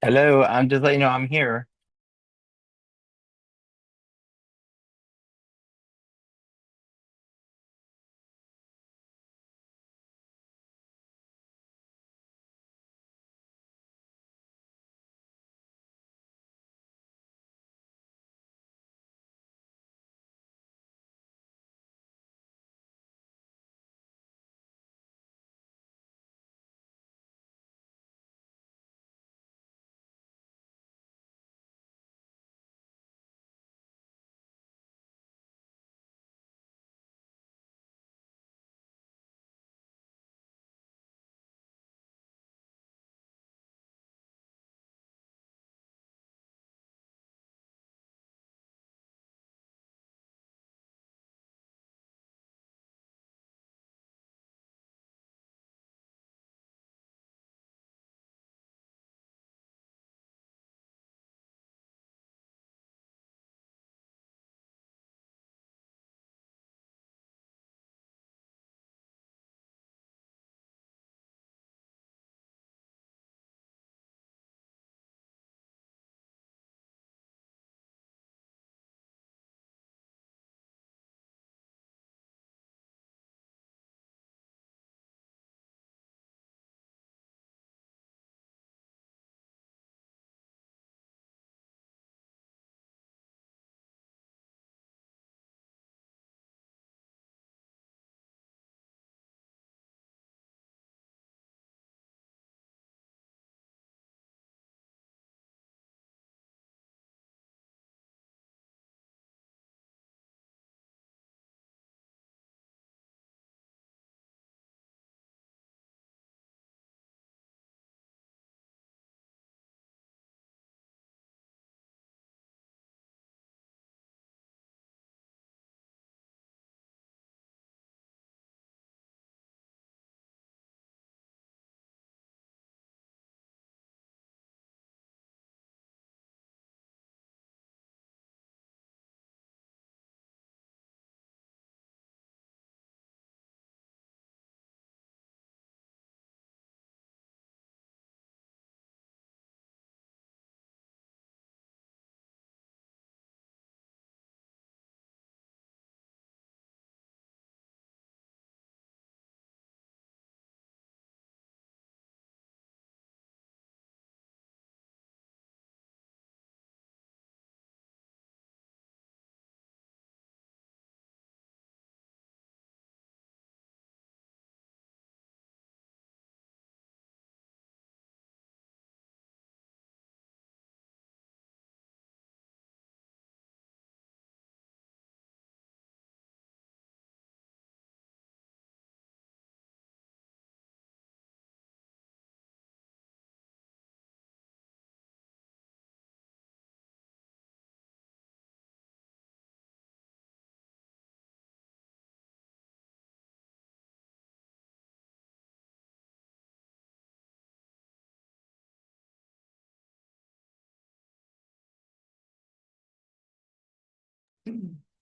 Hello, I'm just letting you know I'm here.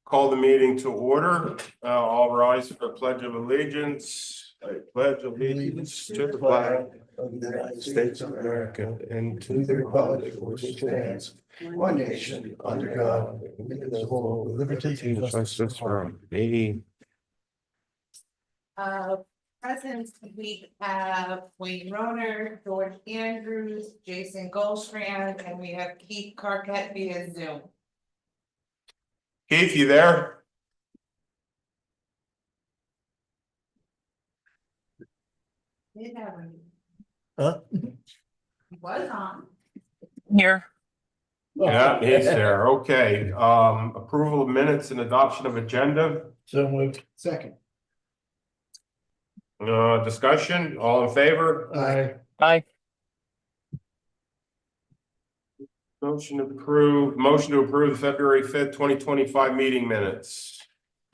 Call the meeting to order. All rise for the Pledge of Allegiance. I pledge allegiance to the flag of the United States of America and to the republic for which it stands, one nation, under God, indivisible, with liberty and justice for all. Present, we have Wayne Roner, George Andrews, Jason Goldstrand, and we have Keith Carquette via Zoom. Keith, you there? Did have him. Huh? He was on. Here. Yeah, he's there. Okay. Approval of minutes and adoption of agenda. So moved. Second. Discussion, all in favor? Aye. Hi. Motion to approve the February 5th, 2025 meeting minutes.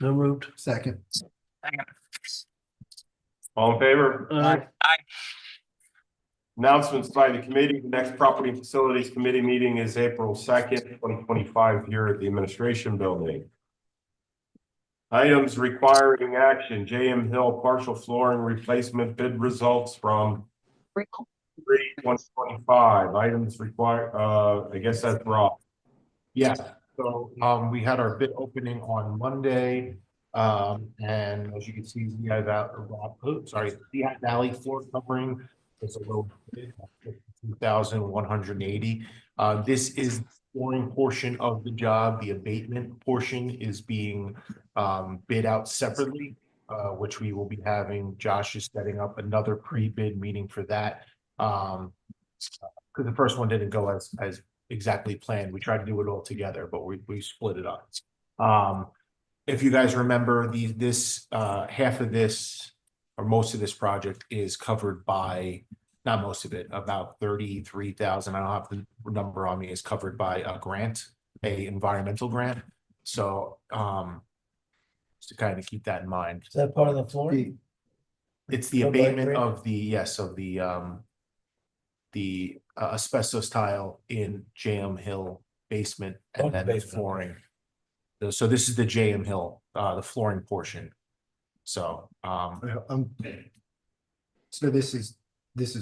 So moved. Second. All in favor? Aye. Announcements by the committee. The next Property and Facilities Committee meeting is April 2nd, 2025 here at the Administration Building. Items requiring action. JM Hill partial flooring replacement bid results from 125 items required, I guess that's Rob. Yeah, so, we had our bid opening on Monday. And as you can see, Lehigh Valley, Lehigh Valley floor covering is a low bid, 2,180. This is the flooring portion of the job. The abatement portion is being, bid out separately, which we will be having. Josh is setting up another pre-bid meeting for that. Because the first one didn't go as exactly planned. We tried to do it all together, but we split it up. If you guys remember, this half of this or most of this project is covered by, not most of it, about 33,000. I don't have the number on me, is covered by a grant, a environmental grant. So just to kind of keep that in mind. Is that part of the floor? It's the abatement of the asbestos tile in JM Hill basement and then the flooring. So this is the JM Hill, the flooring portion. So, So this is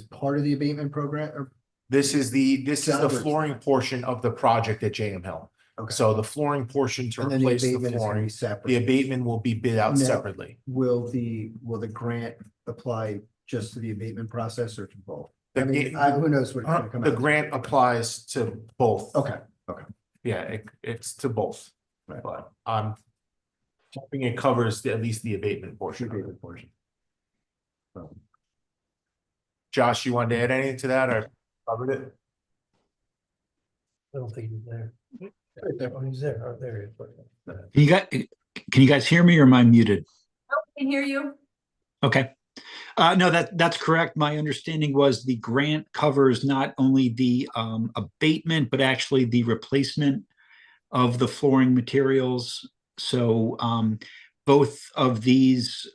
part of the abatement program, or? this is the Sounds- flooring portion of the project at JM Hill. Okay. So the flooring portion to And then the replace the abatement is gonna be flooring, separate. the abatement will be bid out Now- separately. Will the grant apply just to the abatement process or to both? I The- mean, who knows what it's gonna come The out. grant applies to both. Okay, Yeah, it's to both, Right. but I'm hoping it covers at least the abatement portion. should be the portion. Josh, you wanted to add anything to that or covered it? I don't think he's there. Oh, he's there. Oh, there he is. Can you guys hear me or am I muted? Can hear you. Okay. No, that's correct. My understanding was the grant covers not only the abatement, but actually the replacement of the flooring materials. So both of these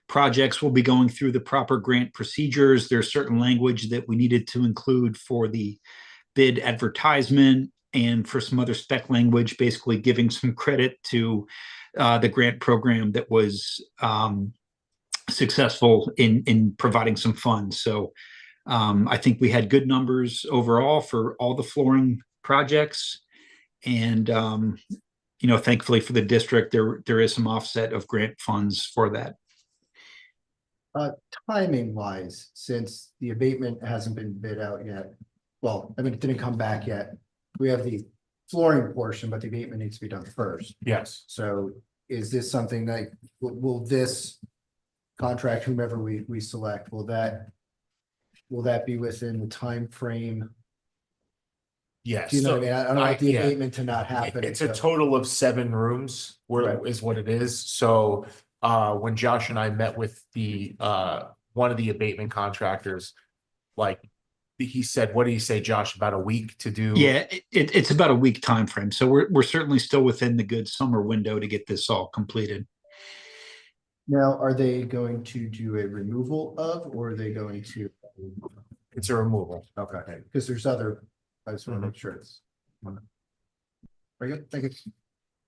projects will be going through the proper grant procedures. There's certain language that we needed to include for the bid advertisement and for some other spec language, basically giving some credit to the grant program that was successful in providing some funds. So I think we had good numbers overall for all the flooring projects. And thankfully for the district, there is some offset of grant funds for that. Timing wise, since the abatement hasn't been bid out yet, well, I mean, it didn't come back yet. We have the flooring portion, but the abatement needs to be done first. Yes. So is this something that, will this contract, whomever we select, will that be within the time frame? Yes. Do you know what I mean? I don't want the yeah. abatement to not happen. It's a until- total of 7 rooms is what it is. So when Josh and I met with the one of the abatement contractors, like he said, what did he say, Josh, about a week to do? Yeah, it's about a week time frame. So we're certainly still within the good summer window to get this all completed. Now, are they going to do a removal of, or are they going to? It's a removal. Okay, because there's other, I just want to make sure it's. Very good, thank you.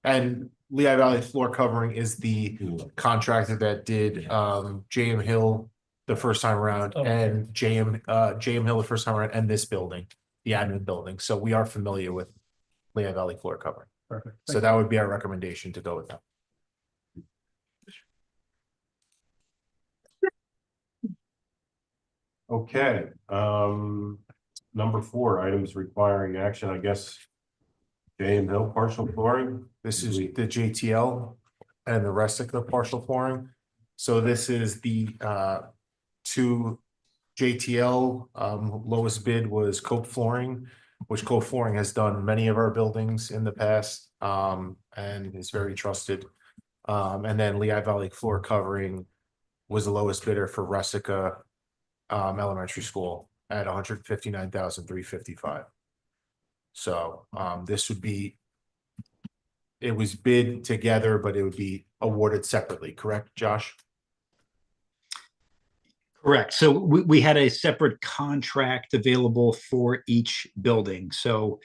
And Lehigh Valley Floor Covering is the contractor that did JM Hill the first time around and JM Hill the first time around and this building, the admin building. So we are familiar with Lehigh Valley Floor Covering. Perfect. So that would be our recommendation to go with that. Okay, number 4, items requiring action, I guess. JM Hill partial flooring. This is the JTL and the rest of the partial flooring. So this is the 2 JTL. Lowest bid was Cope Flooring, which Cope Flooring has done many of our buildings in the past and is very trusted. And then Lehigh Valley Floor Covering was the lowest bidder for Resica Elementary School at $159,355. So this would be, it was bid together, but it would be awarded separately, correct, Josh? Correct. So we had a separate contract available for each building. So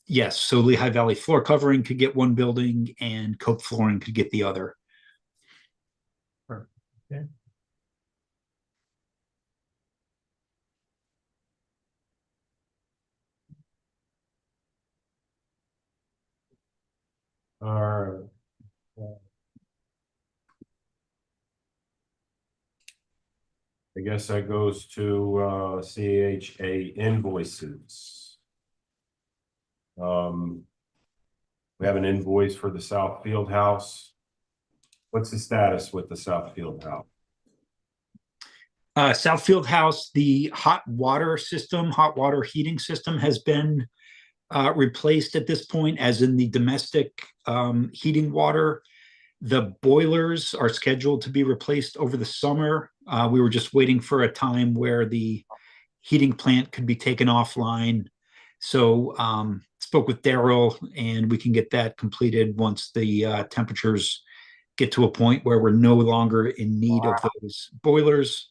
yes, so Lehigh Valley Floor Covering could get one building and Cope Flooring could get the other. Okay. All right. I guess that goes to CHA invoices. We have an invoice for the South Field House. What's the status with the South Field House? Southfield House, the hot water heating system has been replaced at this point, as in the domestic heating water. The boilers are scheduled to be replaced over the summer. We were just waiting for a time where the heating plant could be taken offline. So spoke with Daryl, and we can get that completed once the temperatures get to a point where we're no longer in need of those boilers.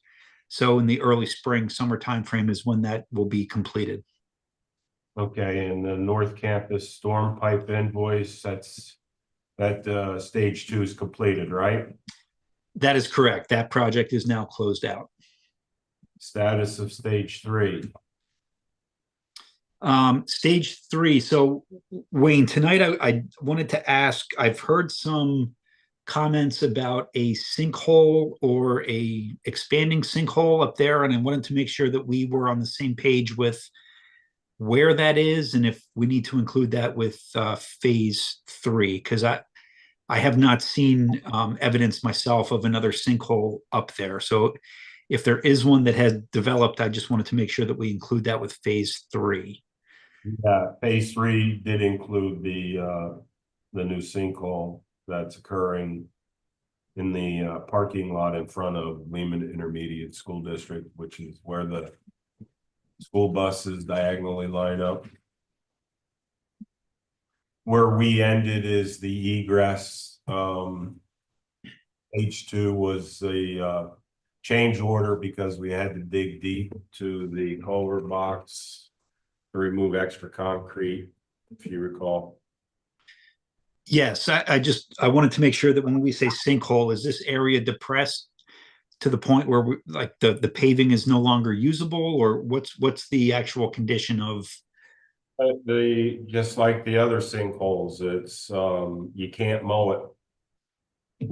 So in the early spring, summer timeframe is when that will be completed. Okay, and the North Campus storm pipe invoice, that stage 2 is completed, right? That is correct. That project is now closed out. Status of stage 3. Stage 3. So Wayne, tonight I wanted to ask, I've heard some comments about a sinkhole or a expanding sinkhole up there, and I wanted to make sure that we were on the same page with where that is and if we need to include that with phase 3, because I have not seen evidence myself of another sinkhole up there. So if there is one that has developed, I just wanted to make sure that we include that with phase 3. Yeah, phase 3 did include the new sinkhole that's occurring in the parking lot in front of Lehman Intermediate School District, which is where the school buses diagonally line up. Where we ended is the egress. H2 was the change order because we had to dig deep to the culvert box to remove extra concrete, if you recall. Yes, I wanted to make sure that when we say sinkhole, is this area depressed to the point where like the paving is no longer usable, or what's the actual condition of? Just like the other sinkholes, it's you can't mow it.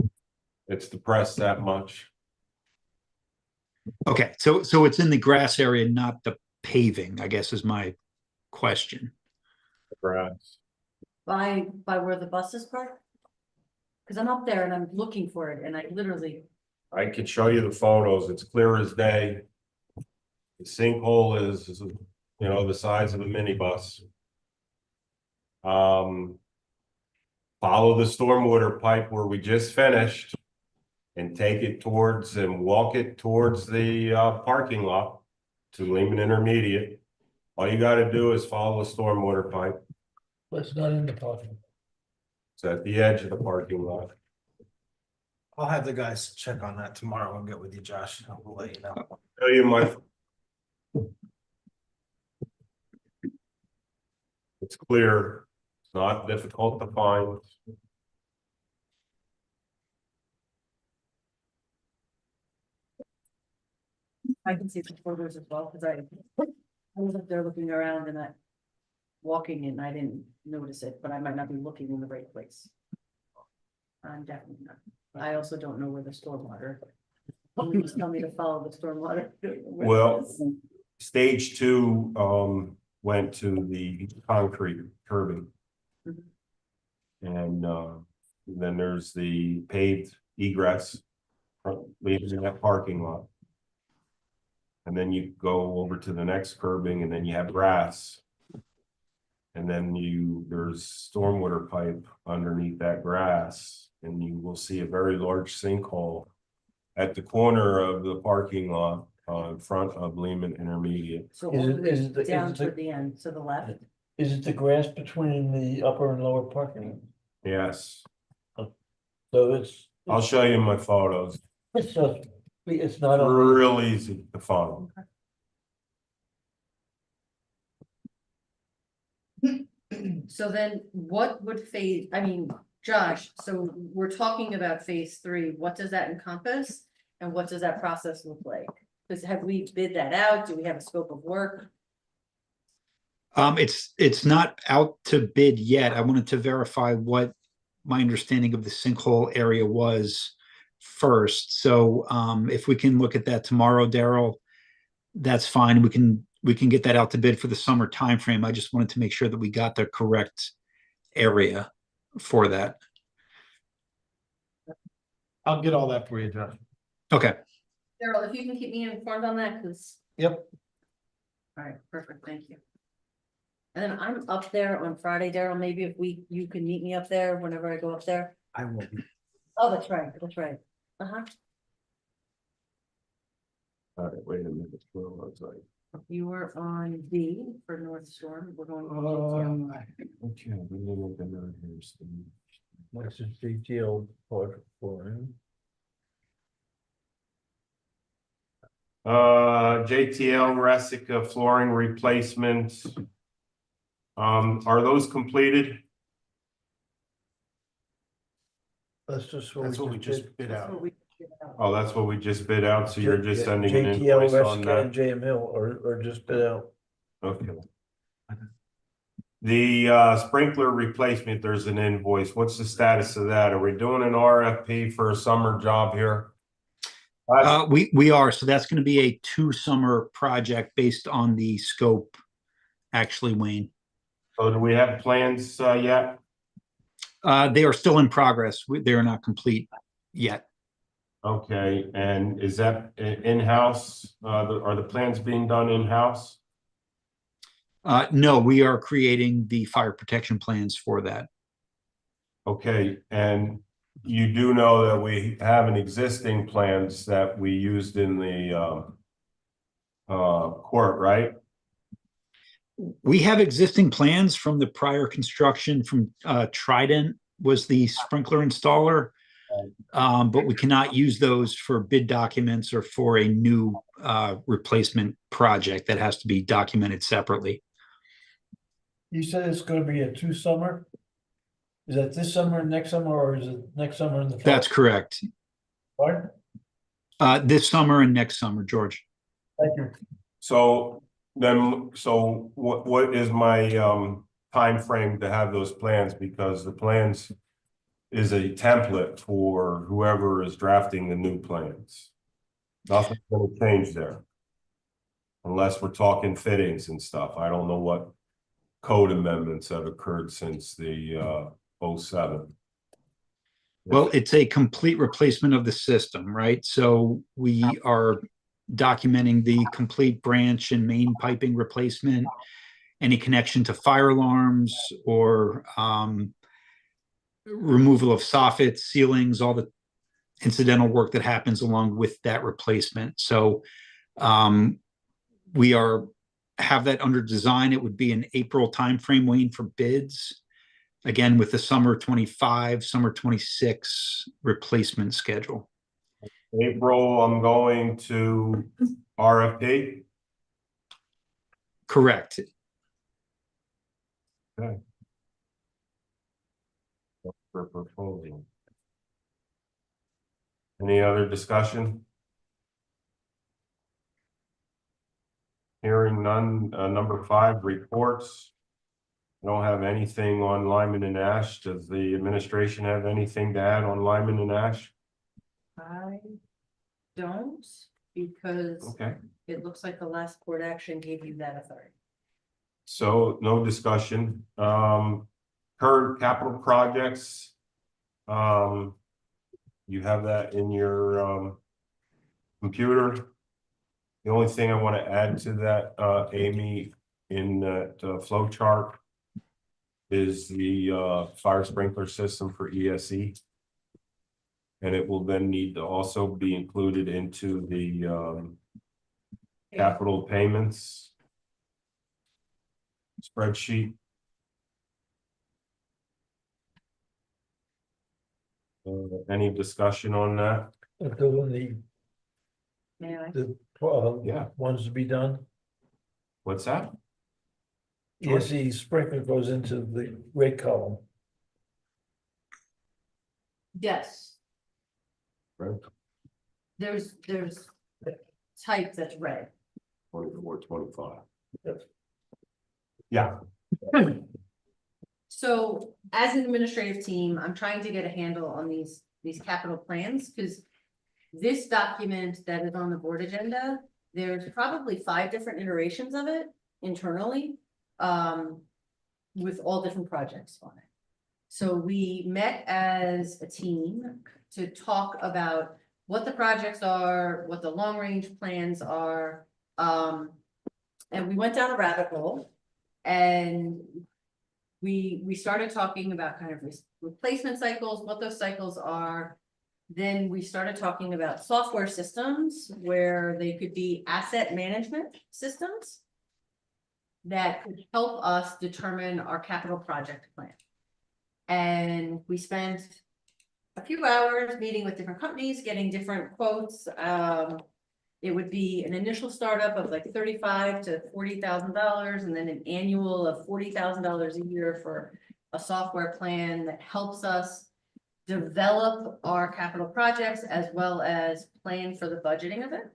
It's depressed that much. Okay, so it's in the grass area, not the paving, I guess is my question. Grass. By where the buses park? Cause I'm up there and I'm looking for it and I literally, I can show you the photos. It's clear as day. The sinkhole is the size of a minibus. Follow the stormwater pipe where we just finished and take it towards and walk it towards the parking lot to Lehman Intermediate. All you got to do is follow the stormwater pipe. But it's not in the parking. It's at the edge of the parking lot. I'll have the guys check on that tomorrow. I'll get with you, Josh. I'll let you know. Tell you it's clear. It's not difficult to find. I can see the photos as well, cause I was up there looking around and walking and I didn't notice it, but I might not be looking in the right place. I'm definitely not. I also don't know where the stormwater. You just tell me to follow the stormwater. Well, stage 2 went to the concrete curbing. Mhm. And then there's the paved egress leaving that parking lot. And then you go over to the next curbing and then you have grass. And then there's stormwater pipe underneath that grass, and you will see a very large sinkhole at the corner of the parking lot in front of Lehman Intermediate. So Is all it- the way is it- down is it- toward the end, to the left. Is it the grass between the upper and lower parking? Yes, So it's. I'll show you my photos. It's just, it's not on. Real easy to find. So then what would Josh, so we're talking about phase 3, what does that encompass? And what does that process look like? Because have we bid that out? Do we have a scope of work? It's not out to bid yet. I wanted to verify what my understanding of the sinkhole area was first. So if we can look at that tomorrow, Daryl, that's fine. We can get that out to bid for the summer timeframe. I just wanted to make sure that we got the correct area for that. I'll get all that for you, Josh. Okay. Daryl, if you can keep me informed on that, because. Yep. All right, perfect, thank you. And then I'm up there on Friday, Daryl, maybe if you can meet me up there whenever I go up there. I will be. Oh, that's right, that's right. Uh-huh, All right, wait a minute. Where was I? you were on D for North Storm, we're going. Okay, we didn't get another here, so- What's the detailed part for him? JTL Resica flooring replacement. Are those completed? That's just That's what we just did. bid That's out. what we figured out. Oh, that's what we just bid out, so you're just sending an JTL invoice on Resca and that? JM Hill or just bid out. Okay. The sprinkler replacement, there's an invoice. What's the status of that? Are we doing an RFP for a summer job here? We are, so that's going to be a 2 summer project based on the scope, actually, Wayne. So do we have plans yet? They are still in progress. They are not complete yet. Okay, and is that in-house? Are the plans being done in-house? No, we are creating the fire protection plans for that. Okay, and you do know that we have an existing plans that we used in the court, right? We have existing plans from the prior construction from Trident was the sprinkler installer. But we cannot use those for bid documents or for a new replacement project that has to be documented separately. You said it's gonna be a 2 summer? Is that this summer, next summer, or is it next summer and the fall? That's correct. Pardon? This summer and next summer, George. Thank you. So then, so what is my time frame to have those plans? Because the plans is a template for whoever is drafting the new plans. Nothing's gonna change there. Unless we're talking fittings and stuff. I don't know what code amendments have occurred since the 07. Well, it's a complete replacement of the system, right? So we are documenting the complete branch and main piping replacement, any connection to fire alarms or removal of soffits, ceilings, all the incidental work that happens along with that replacement. So we have that under design. It would be an April timeframe, Wayne, for bids. Again, with the summer 25, summer 26 replacement schedule. April, I'm going to RFP. Correct. For proposal. Any other discussion? Hearing none. Number 5, reports. I don't have anything on Lyman and Ash. Does the administration have anything to add on Lyman and Ash? I don't, because Okay, it looks like the last court action gave you that authority. so no discussion. Current capital projects. You have that in your computer. The only thing I want to add to that, Amy, in that flow chart is the fire sprinkler system for ESE. And it will then need to also be included into the capital payments spreadsheet. Any discussion on that? Doing May I? the Yeah. ones to be done. What's that? Sure. ESE sprinkler goes into the rate column. Yes, Right. there's type that's red. 24, 25. Yes. Yeah, So as an administrative team, I'm trying to get a handle on these capital plans, because this document that is on the board agenda, there's probably 5 different iterations of it internally, with all different projects on it. So we met as a team to talk about what the projects are, what the long-range plans are. And we went down a rabbit hole, and we started talking about kind of replacement cycles, what those cycles are. Then we started talking about software systems where they could be asset management systems that could help us determine our capital project plan. And we spent a few hours meeting with different companies, getting different quotes. It would be an initial startup of like $35,000 to $40,000, and then an annual of $40,000 a year for a software plan that helps us develop our capital projects as well as plan for the budgeting of it.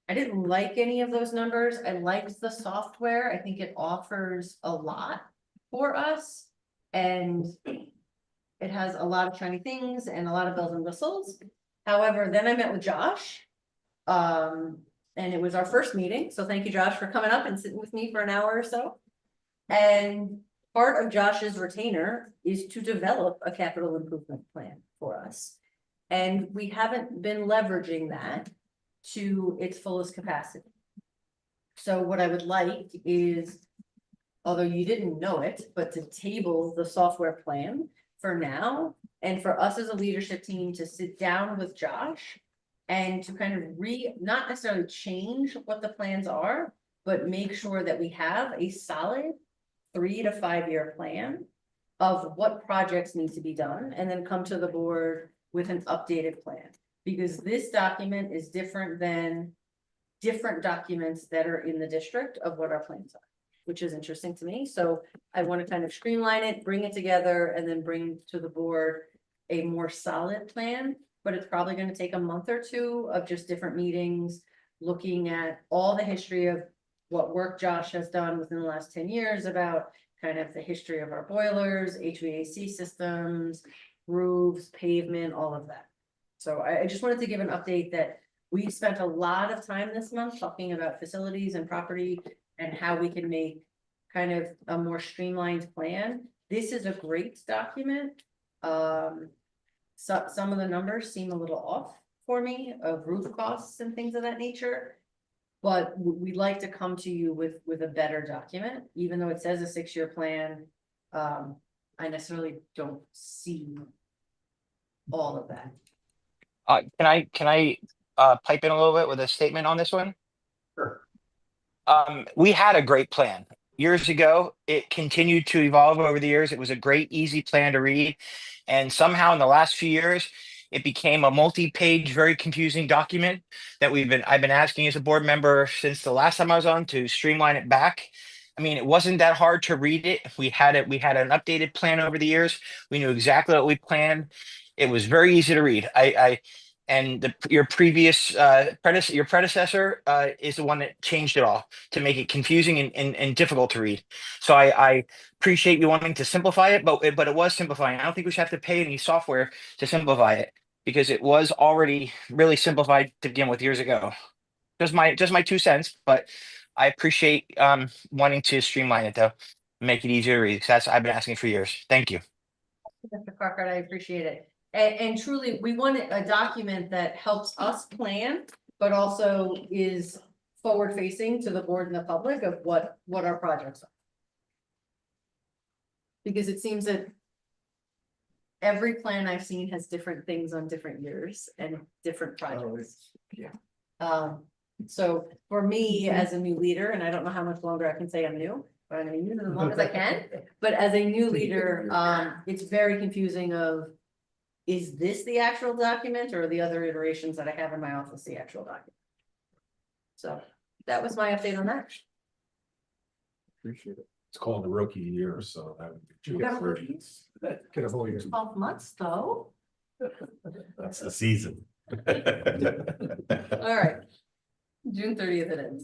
I didn't like any of those numbers. I liked the software. I think it offers a lot for us. And it has a lot of shiny things and a lot of bells and whistles. However, then I met with Josh. And it was our first meeting. So thank you, Josh, for coming up and sitting with me for an hour or so. And part of Josh's retainer is to develop a capital improvement plan for us. And we haven't been leveraging that to its fullest capacity. So what I would like is, although you didn't know it, but to table the software plan for now, and for us as a leadership team to sit down with Josh and to kind of not necessarily change what the plans are, but make sure that we have a solid 3 to 5 year plan of what projects need to be done, and then come to the board with an updated plan. Because this document is different than different documents that are in the district of what our plans are, which is interesting to me. So I want to kind of streamline it, bring it together, and then bring to the board a more solid plan. But it's probably going to take a month or 2 of just different meetings, looking at all the history of what work Josh has done within the last 10 years about kind of the history of our boilers, HVAC systems, roofs, pavement, all of that. So I just wanted to give an update that we spent a lot of time this month talking about facilities and property and how we can make kind of a more streamlined plan. This is a great document. So some of the numbers seem a little off for me of roof costs and things of that nature. But we'd like to come to you with a better document, even though it says a 6-year plan. I necessarily don't see all of that. Can I pipe in a little bit with a statement on this one? Sure. We had a great plan years ago. It continued to evolve over the years. It was a great, easy plan to read. And somehow in the last few years, it became a multi-page, very confusing document that I've been asking as a board member since the last time I was on to streamline it back. I mean, it wasn't that hard to read it. We had an updated plan over the years. We knew exactly what we planned. It was very easy to read. Your predecessor is the one that changed it all to make it confusing and difficult to read. So I appreciate you wanting to simplify it, but it was simplifying. I don't think we should have to pay any software to simplify it, because it was already really simplified to begin with years ago. Just my 2 cents, but I appreciate wanting to streamline it though, make it easier to read. 'Cause that's I've been asking for years. Thank you. Mr. Carker, I appreciate it. And truly, we want a document that helps us plan, but also is forward facing to the board and the public of what our projects are. Because it seems that every plan I've seen has different things on different years and different projects. So for me as a new leader, and I don't know how much longer I can say I'm new, but I'm gonna use it as long as I can. But as a new leader, it's very confusing of, is this the actual document or the other iterations that I have in my office, the actual document? So that was my update on that. Appreciate it. It's called the rookie year, so that would be We got a little piece. Get a whole year. 12 months though. that's the season. All right. June 30th it ends.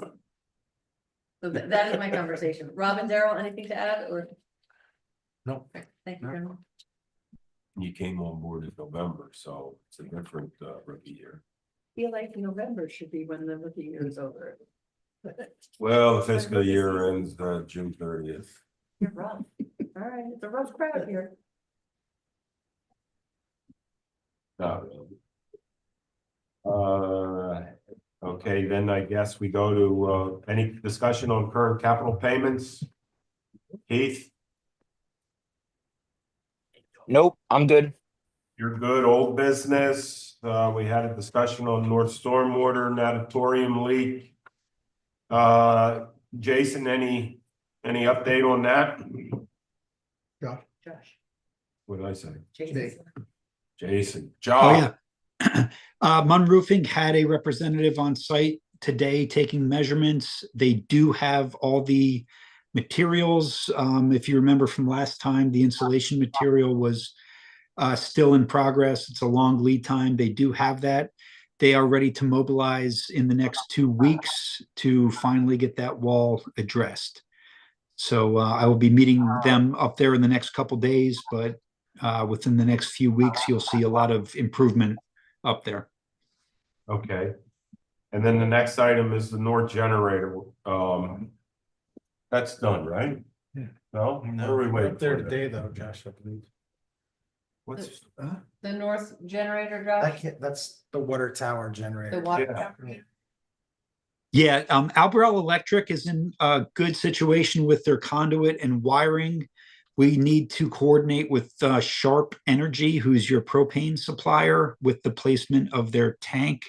So that is my conversation. Rob and Daryl, anything to add or? Nope. Thank you very much. You came on board in November, so it's a different rookie year. Feel like November should be when the rookie year is over. Well, the fiscal year ends June 30th. You're rough. All right, it's a rough crowd here. Not really. Okay, then I guess we go to any discussion on current capital payments? Keith, Nope, I'm good. you're good. Old business. We had a discussion on North Stormwater natatorium leak. Jason, any update on that? Josh. What did I say? Jason. Jason, Oh, John. yeah. Munn Roofing had a representative on site today taking measurements. They do have all the materials. If you remember from last time, the insulation material was still in progress. It's a long lead time. They do have that. They are ready to mobilize in the next 2 weeks to finally get that wall addressed. So I will be meeting them up there in the next couple days, but within the next few weeks, you'll see a lot of improvement up there. Okay. And then the next item is the North generator. That's done, right? Yeah. No? What No, are we we're waiting up there for today though, Josh, I believe. What's, The north generator, I Josh, can't, that's the water tower the generator. water. Yeah, Alberell Electric is in a good situation with their conduit and wiring. We need to coordinate with Sharp Energy, who's your propane supplier, with the placement of their tank.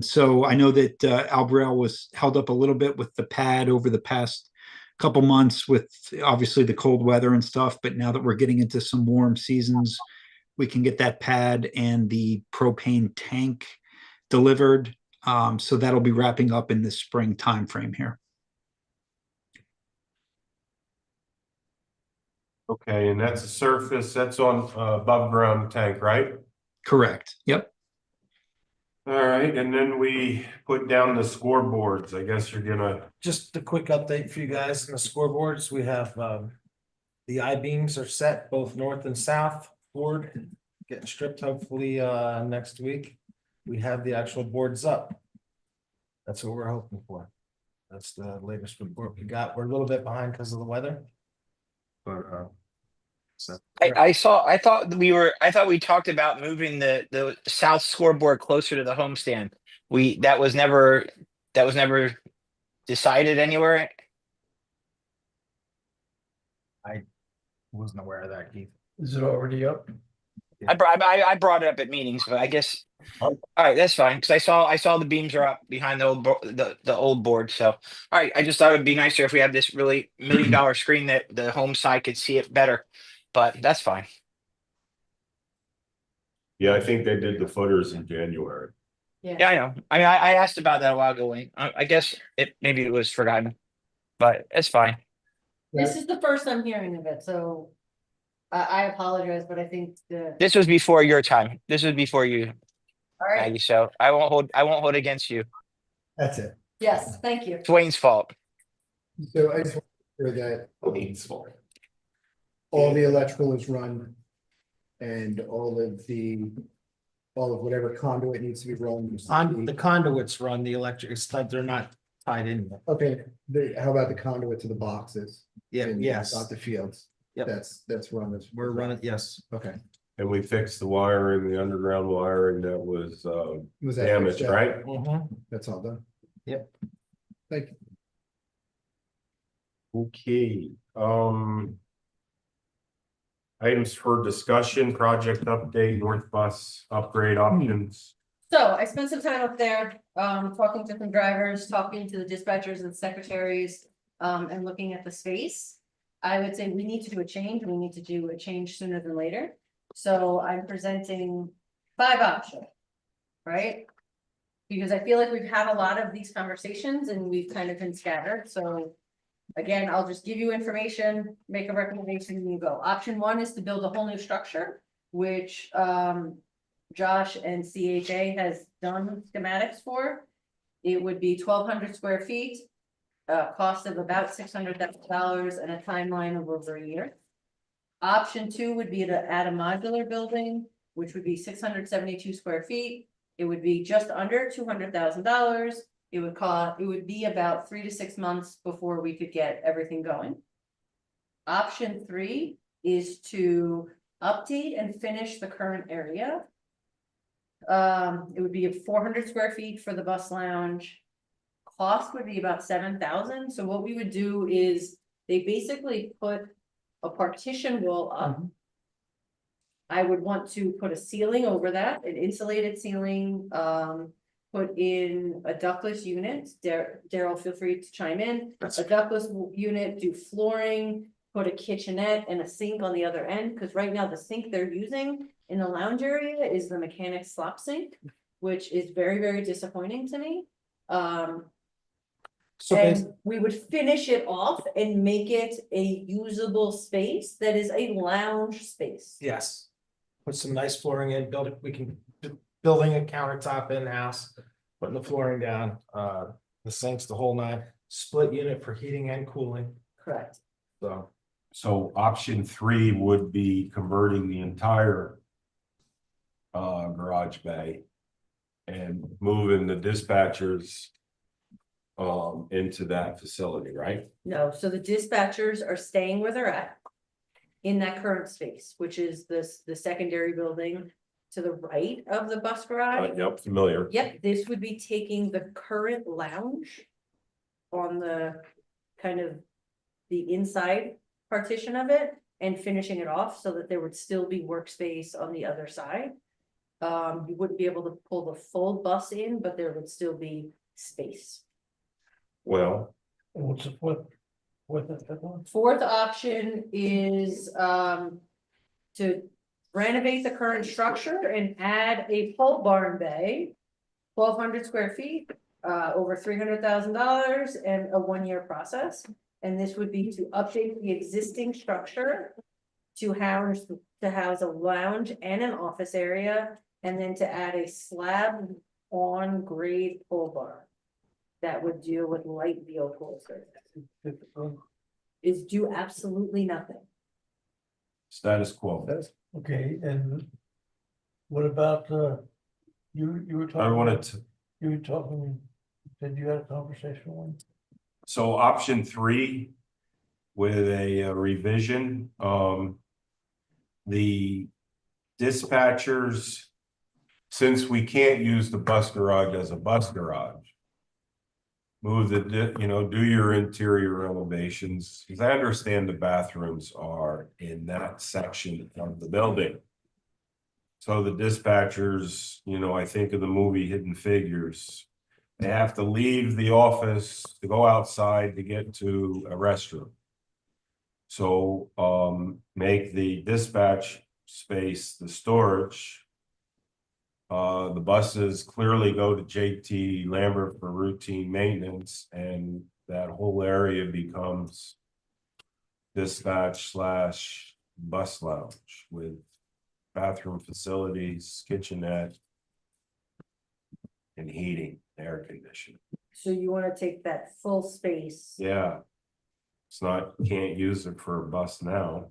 So I know that Alberell was held up a little bit with the pad over the past couple months with obviously the cold weather and stuff, but now that we're getting into some warm seasons, we can get that pad and the propane tank delivered. So that'll be wrapping up in the spring timeframe here. okay, and that's a surface, that's on above ground tank, right? Correct. Yep. All right, and then we put down the scoreboards. I guess you're gonna, Just a quick update for you guys on the scoreboards. We have the I-beams are set, both north and south board, getting stripped hopefully next week. We have the actual boards up. That's what we're hoping for. That's the latest report we got. We're a little bit behind because of the weather. But so I thought we talked about moving the south scoreboard closer to the homestand. That was never decided anywhere. wasn't aware of that, Keith. Is it already up? I brought it up at meetings, but I guess all right, that's fine because I saw the beams are up behind the old board. So all right, I just thought it'd be nicer if we had this really $1 million screen that the home side could see it better, but that's fine. yeah, I think they did the footers in January. Yeah, I know. I mean, I asked about that a while ago. Wayne. I guess maybe it was forgotten, but it's fine. This is the first I'm hearing of it, so I apologize, but I think This was before your time. This was before you, all right, Maggie. So I won't hold against you. That's it. yes, thank you. It's Wayne's fault. So I just want to hear that Wayne's fault. all the electrical is run. And all of whatever conduit needs to be run. On the conduits run the electric, it's like they're not tied in yet. Okay, how about the conduit to the boxes? Yeah, And yes, Out the fields. Yep. That's run as. we're running, yes. Okay. And we fixed the wiring, the underground wiring that was Was that damaged, fixed? right? That's all done. Yep. Thank you. Okay, items for discussion, project update, North Bus upgrade options. So I spent some time up there, talking to some drivers, talking to the dispatchers and secretaries, and looking at the space. I would say we need to do a change. We need to do a change sooner than later. So I'm presenting 5 options, right? Because I feel like we've had a lot of these conversations and we've kind of been scattered, so. Again, I'll just give you information, make a recommendation, and you go. Option 1 is to build a whole new structure, which Josh and CHA has done schematics for. It would be 1,200 square feet, cost of about $600,000 and a timeline of over a year. Option 2 would be to add a modular building, which would be 672 square feet. It would be just under $200,000. It would be about 3 to 6 months before we could get everything going. Option 3 is to update and finish the current area. It would be 400 square feet for the bus lounge. Cost would be about 7,000. So what we would do is they basically put a partition wall up. I would want to put a ceiling over that, an insulated ceiling, put in a ductless unit. Daryl, feel free to chime in. A ductless unit, do flooring, put a kitchenette and a sink on the other end, because right now the sink they're using in the lounge area is the mechanic slop sink, which is very, very disappointing to me. So And we would finish it off and make it a usable space that is a lounge space. yes, put some nice flooring in, build it, we can, building a countertop in-house, putting the flooring down, the sinks, the whole nine, split unit for heating and cooling, Correct. so. So option 3 would be converting the entire garage bay and moving the dispatchers into that facility, right? No, so the dispatchers are staying where they're at in that current space, which is the secondary building to the right of the bus garage. Yep, familiar. Yep, this would be taking the current lounge on the kind of the inside partition of it and finishing it off so that there would still be workspace on the other side. You wouldn't be able to pull the full bus in, but there would still be space. Well, What's the one? Fourth option is to renovate the current structure and add a pole barn bay. 1,200 square feet, over $300,000 and a 1-year process. And this would be to update the existing structure to house a lounge and an office area, and then to add a slab on grade pole barn that would deal with light vehicles. Is do absolutely nothing. status quo. Okay, and what about, you were talking. I wanted to, You were talking, said you had a conversation with. so option 3 with a revision, the dispatchers, since we can't use the bus garage as a bus garage, move do your interior renovations, because I understand the bathrooms are in that section of the building. So the dispatchers, I think of the movie Hidden Figures, they have to leave the office to go outside to get to a restroom. So make the dispatch space the storage. The buses clearly go to JT Lambert for routine maintenance, and that whole area becomes dispatch / bus lounge with bathroom facilities, kitchenette, and heating, air conditioning. So you want to take that full space. Yeah. It's not, can't use it for a bus now.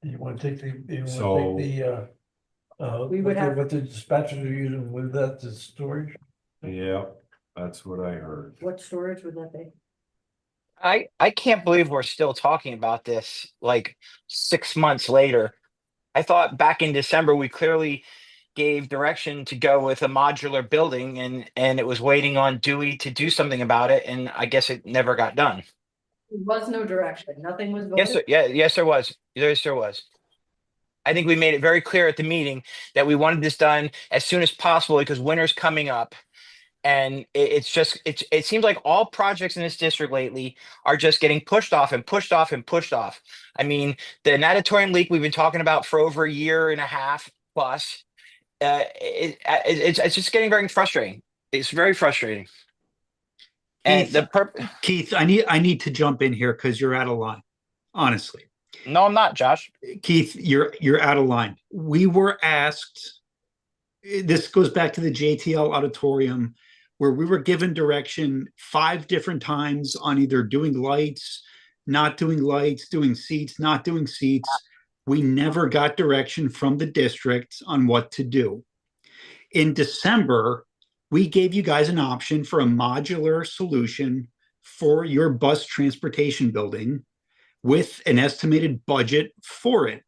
You wanna take the, So- We would have- what the dispatchers are using with that, the storage? Yeah, that's what I heard. What storage would that be? I can't believe we're still talking about this like 6 months later. I thought back in December, we clearly gave direction to go with a modular building and it was waiting on Dewey to do something about it. And I guess it never got done. There was no direction, nothing was Yes, voted. yes, there was. Yes, there was. I think we made it very clear at the meeting that we wanted this done as soon as possible because winter's coming up. And it seems like all projects in this district lately are just getting pushed off and pushed off and pushed off. I mean, the natatorium leak we've been talking about for over a year and a half plus. It's just getting very frustrating. It's very frustrating. And Keith, I need to jump in here because you're out of line. Honestly, no, I'm not, Josh. Keith, you're out of line. We were asked. This goes back to the JTL auditorium where we were given direction 5 different times on either doing lights, not doing lights, doing seats, not doing seats. We never got direction from the districts on what to do. In December, we gave you guys an option for a modular solution for your bus transportation building with an estimated budget for it.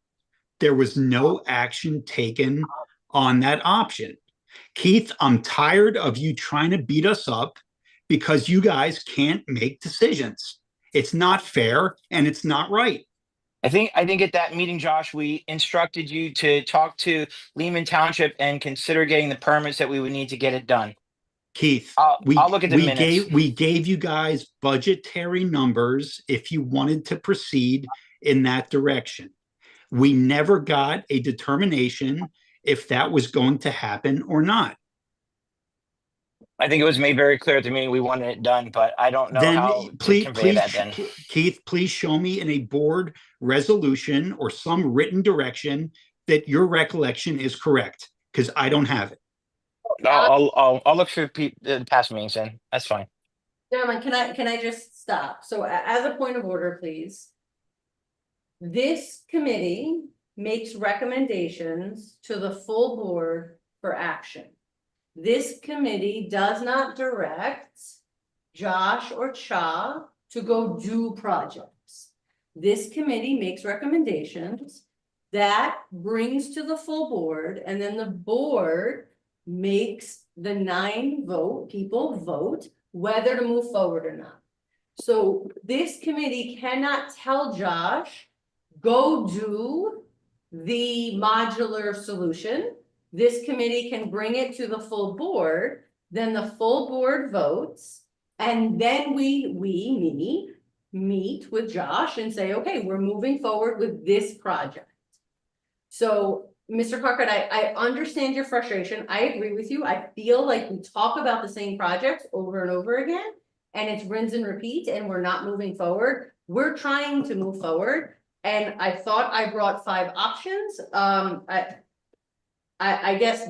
There was no action taken on that option. Keith, I'm tired of you trying to beat us up because you guys can't make decisions. It's not fair and it's not right. I think at that meeting, Josh, we instructed you to talk to Lehman Township and consider getting the permits that we would need to get it done. Keith, I'll look at the minutes. we gave you guys budgetary numbers if you wanted to proceed in that direction. We never got a determination if that was going to happen or not. I think it was made very clear to me we wanted it done, but I don't know Then how to please, convey that then. Keith, please show me in a board resolution or some written direction that your recollection is correct, because I don't have it. I'll look through the past meetings then. That's fine. Gentlemen, can I just stop? So as a point of order, please. This committee makes recommendations to the full board for action. This committee does not direct Josh or Cha to go do projects. This committee makes recommendations that brings to the full board, and then the board makes the 9 people vote whether to move forward or not. So this committee cannot tell Josh, go do the modular solution. This committee can bring it to the full board, then the full board votes, and then we meet with Josh and say, okay, we're moving forward with this project. So, Mr. Carcott, I understand your frustration. I agree with you. I feel like we talk about the same projects over and over again, and it's rinse and repeat, and we're not moving forward. We're trying to move forward, and I thought I brought 5 options. I guess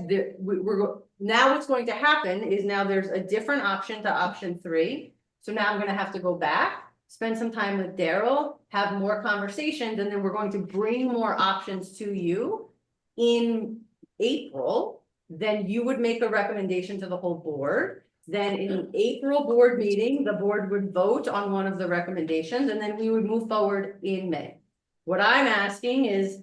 now what's going to happen is now there's a different option to option 3. So now I'm gonna have to go back, spend some time with Daryl, have more conversations, and then we're going to bring more options to you in April. Then you would make a recommendation to the whole board. Then in the April board meeting, the board would vote on one of the recommendations, and then we would move forward in May. What I'm asking is,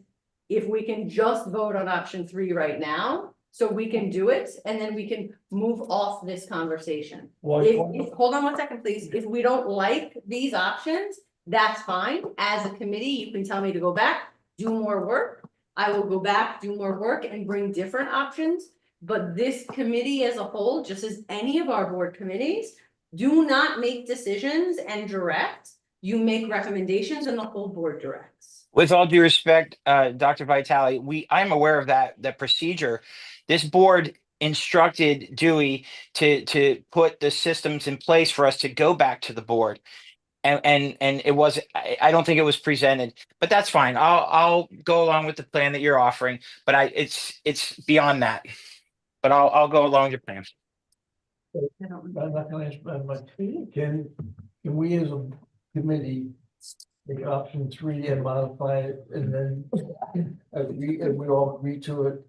if we can just vote on option 3 right now, so we can do it, and then we can move off this conversation. Hold on one second, please. If we don't like these options, that's fine. As a committee, you can tell me to go back, do more work. I will go back, do more work, and bring different options. But this committee as a whole, just as any of our board committees, do not make decisions and direct. You make recommendations and the whole board directs. With all due respect, Dr. Vitale, I'm aware of that procedure. This board instructed Dewey to put the systems in place for us to go back to the board. And it was, I don't think it was presented, but that's fine. I'll go along with the plan that you're offering, but it's beyond that. But I'll go along with your plan. I'm not gonna ask, but can we as a committee take option 3 and modify it, and then we all agree to it,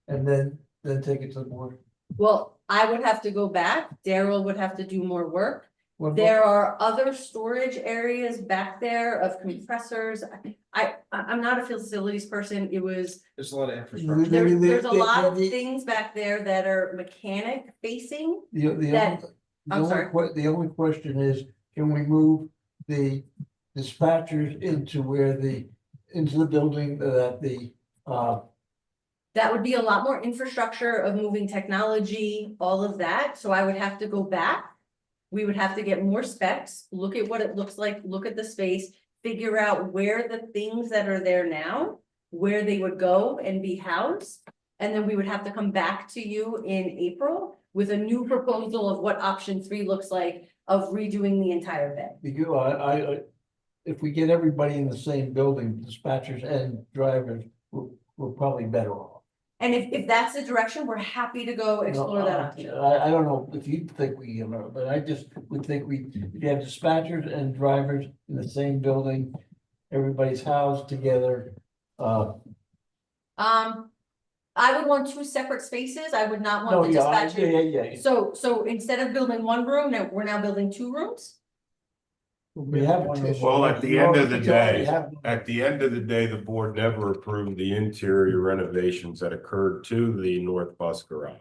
and then take it to the board? Well, I would have to go back. Daryl would have to do more work. There are other storage areas back there of compressors. I'm not a facilities person. There's a lot of infrastructure. There's a lot of things back there that are mechanic facing. The only question is, can we move the dispatchers into the building that would be a lot more infrastructure of moving technology, all of that. So I would have to go back. We would have to get more specs, look at what it looks like, look at the space, figure out where the things that are there now, where they would go and be housed. And then we would have to come back to you in April with a new proposal of what option 3 looks like of redoing the entire bed. because if we get everybody in the same building, dispatchers and drivers, we're probably better off. And if that's the direction, we're happy to go explore that option. I don't know if you think we, but I just would think if you have dispatchers and drivers in the same building, everybody's housed together, I would want two separate spaces. I would not no, want the yeah, dispatcher. yeah. So instead of building one room, now we're now building two rooms? We have one. of Well, those. at the We end of already- the we already day, have one. at the end of the day, the board never approved the interior renovations that occurred to the north bus garage.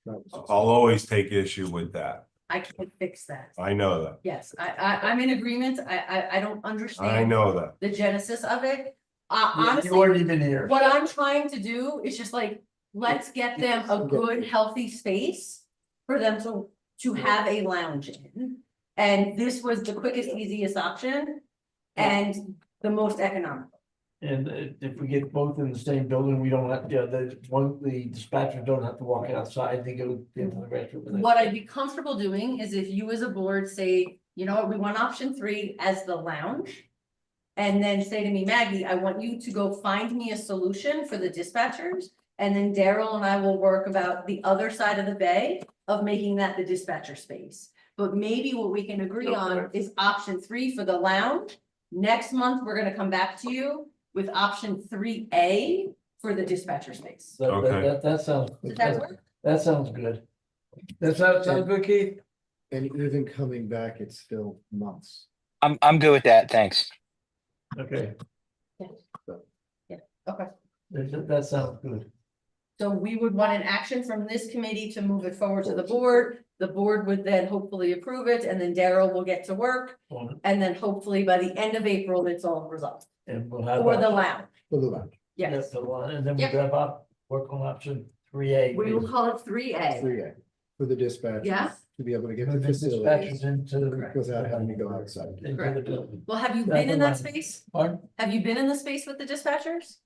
I'll always take issue with that. I can't fix that. I know that. Yes, I'm in agreement. I don't understand. I know that. The genesis of it. You Honestly, weren't even here. what I'm trying to do is just like, let's get them a good, healthy space for them to have a lounge in. And this was the quickest, easiest option and the most economical. And if we get both in the same building, we don't have, the dispatchers don't have to walk outside, they go into the restroom. What I'd be comfortable doing is if you as a board say, you know what, we want option 3 as the lounge. And then say to me, Maggie, I want you to go find me a solution for the dispatchers. And then Daryl and I will work about the other side of the bay of making that the dispatcher space. But maybe what we can agree on is option 3 for the lounge. Next month, we're gonna come back to you with option 3A for the dispatcher space. Okay. That sounds. Does that work? That sounds good. That sounds good, Keith? And even coming back, it's still months. I'm good with that. Thanks. Okay. Okay. That sounds good. So we would want an action from this committee to move it forward to the board. The board would then hopefully approve it, and then Daryl will get to work. And then hopefully by the end of April, it's all resolved. And we'll have. For the lounge, For the lounge. yes. The one, and then we Yep. grab up, work on option 3A. We will call it 3A. 3A for the dispatch. Yeah. To be able to get Move the the facilities dispatchers into the. without having to go outside. Into the Correct. building. Well, have you That's been in the that lounge. space? Pardon? Have you been in the space with the dispatchers?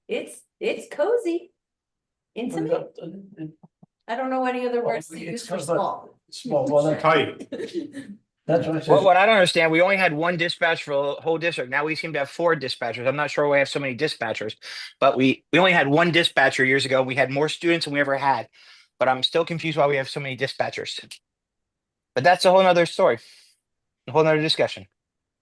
It's cozy. Intimate. I don't know any other words to It's use for kind of a- small. Small, well, that's Tight. what I Well, said. what I don't understand, we only had one dispatch for the whole district. Now we seem to have 4 dispatchers. I'm not sure why we have so many dispatchers, but we only had one dispatcher years ago. We had more students than we ever had, but I'm still confused why we have so many dispatchers. But that's a whole nother story, a whole nother discussion.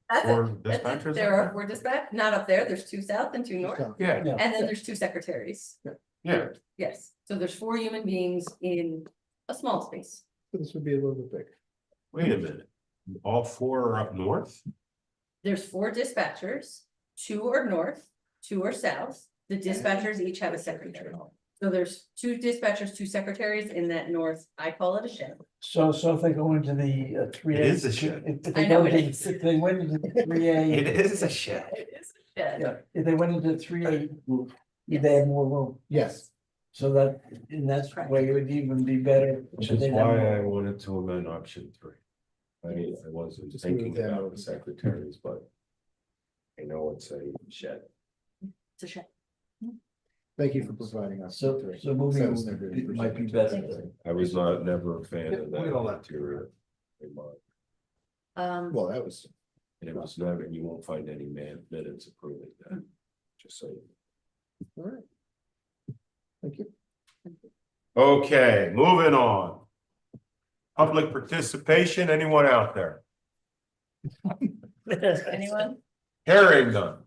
That's Or it. That's it. dispatchers? There are 4 dispatch, not up there. There's 2 south and 2 north. Yeah, And then there's 2 secretaries. yeah. Yes, so there's 4 human beings in a small space. This would be a little bit bigger. Wait a minute. All 4 are up north? There's 4 dispatchers, 2 are north, 2 are south. The dispatchers each have a secretary. So there's 2 dispatchers, 2 secretaries in that north, I call it a shed. So if they go into the 3A. It is a shed. If I they know go it into, is. if they went into the 3A. It is a shed. It is a shed. Yeah, if they went into 3A, Yes. they have more room. Yes. So that, in that Correct. way, it would even be better. Which so is they'd have why more- I wanted to amend option 3. I wasn't Just thinking move that about over. the secretaries, but I know it's a shed. It's a shed. Thank you for providing us. So, with so three. moving, That was never it might be presented. better. I was never a fan of that Look at all that. interior. in mind. Well, that was, And it was never, you won't find any minutes approving that. Just saying. all right. Thank you. Okay, moving on. Public participation, anyone out there? Anyone? Hearing none.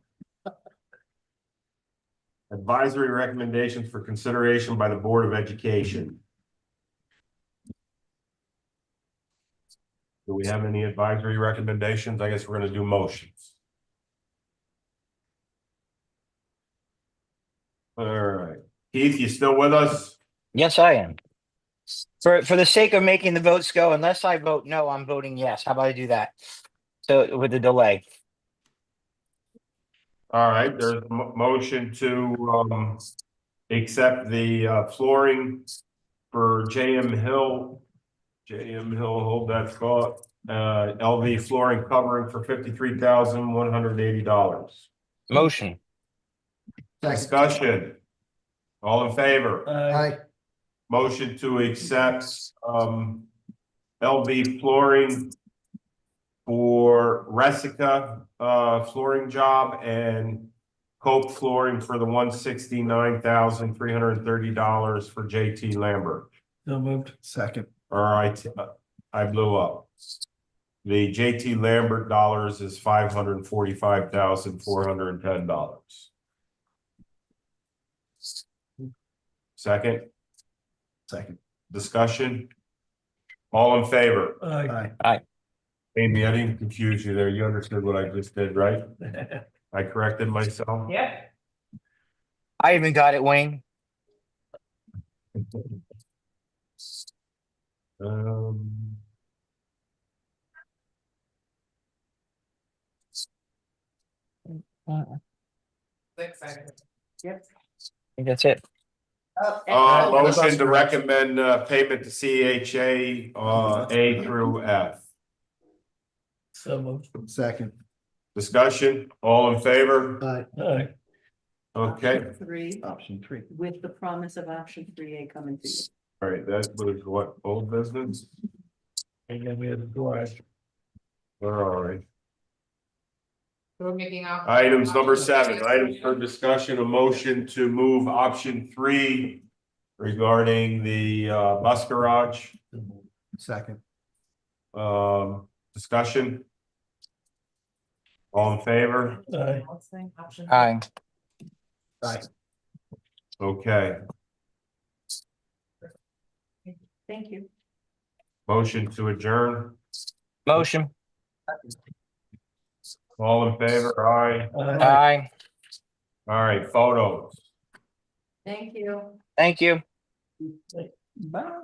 Advisory recommendations for consideration by the Board of Education. Do we have any advisory recommendations? I guess we're gonna do motions. All right, Keith, you still with us? Yes, I am. For the sake of making the votes go, unless I vote no, I'm voting yes. How about I do that? So with the delay. All right, there's a motion to accept the flooring for JM Hill. Hold that thought, LV flooring covering for $53,180. Motion. Discussion. All in favor? Hi, Motion to accept LV flooring for Resica flooring job and Cope flooring for the $169,330 for JT Lambert. So moved. second. All right, I blew up. The JT Lambert dollars is $545,410. Second, Second. discussion? All in favor? Aye. Amy, I didn't confuse you there. You understood what I just did, right? I corrected myself. Yeah. I even got it, Wayne. Um, I Excited. Yep. think that's it. motion to recommend, payment to CHA, A through F. So moved. Second. Discussion, all in favor? Aye. Okay, Option 3, Option 3. with the promise of option 3A coming to you. all right, that was what, old business? And then we had the garage. Where are we? We're making out. Items number 7, items for discussion, a motion to move option 3 regarding the, bus garage. Second. Discussion? All in favor? Aye. Option. Aye. Aye. Okay, Thank you. motion to adjourn, Motion. all in favor, aye. Aye. All right, photos. Thank you. Thank you. Bye.